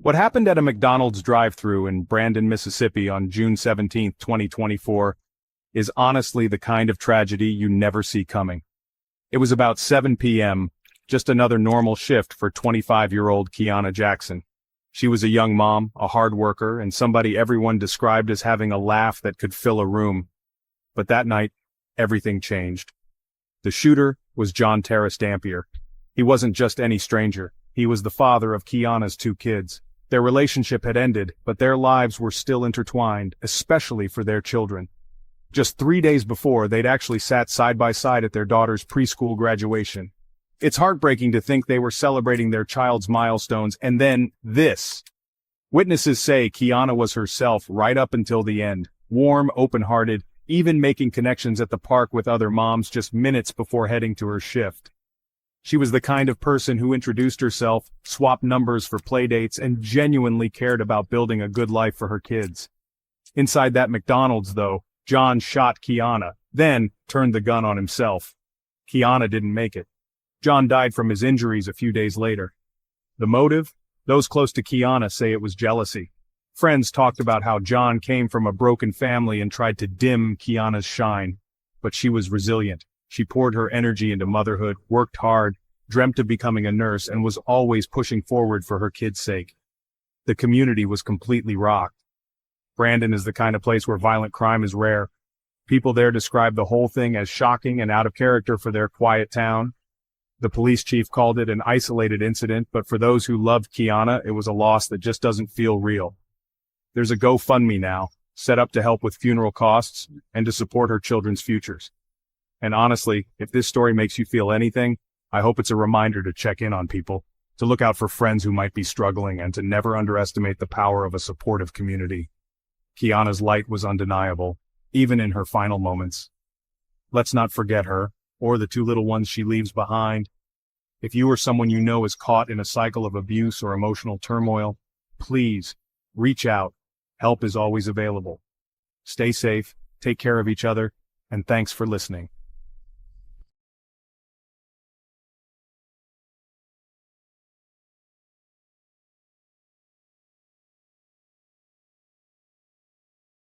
What happened at a McDonald's drive-thru in Brandon, Mississippi on June 17, 2024, is honestly the kind of tragedy you never see coming. It was about 7 p.m., just another normal shift for 25-year-old Kiana Jackson. She was a young mom, a hard worker, and somebody everyone described as having a laugh that could fill a room. But that night, everything changed. The shooter was John Terrace Dampier. He wasn't just any stranger. He was the father of Kiana's 2 kids. Their relationship had ended, but their lives were still intertwined, especially for their children. Just 3 days before, they'd actually sat side by side at their daughter's preschool graduation. It's heartbreaking to think they were celebrating their child's milestones, and then this. Witnesses say Kiana was herself right up until the end, warm, open-hearted, even making connections at the park with other moms just minutes before heading to her shift. She was the kind of person who introduced herself, swapped numbers for playdates, and genuinely cared about building a good life for her kids. Inside that McDonald's, though, John shot Kiana, then turned the gun on himself. Kiana didn't make it. John died from his injuries a few days later. The motive? Those close to Kiana say it was jealousy. Friends talked about how John came from a broken family and tried to dim Kiana's shine. But she was resilient. She poured her energy into motherhood, worked hard, dreamt of becoming a nurse, and was always pushing forward for her kids' sake. The community was completely rocked. Brandon is the kind of place where violent crime is rare. People there describe the whole thing as shocking and out of character for their quiet town. The police chief called it an isolated incident, but for those who loved Kiana, it was a loss that just doesn't feel real. There's a GoFundMe now, set up to help with funeral costs and to support her children's futures. And honestly, if this story makes you feel anything, I hope it's a reminder to check in on people, to look out for friends who might be struggling, and to never underestimate the power of a supportive community. Kiana's light was undeniable, even in her final moments. Let's not forget her, or the 2 little ones she leaves behind. If you or someone you know is caught in a cycle of abuse or emotional turmoil, please reach out. Help is always available. Stay safe, take care of each other, and thanks for listening.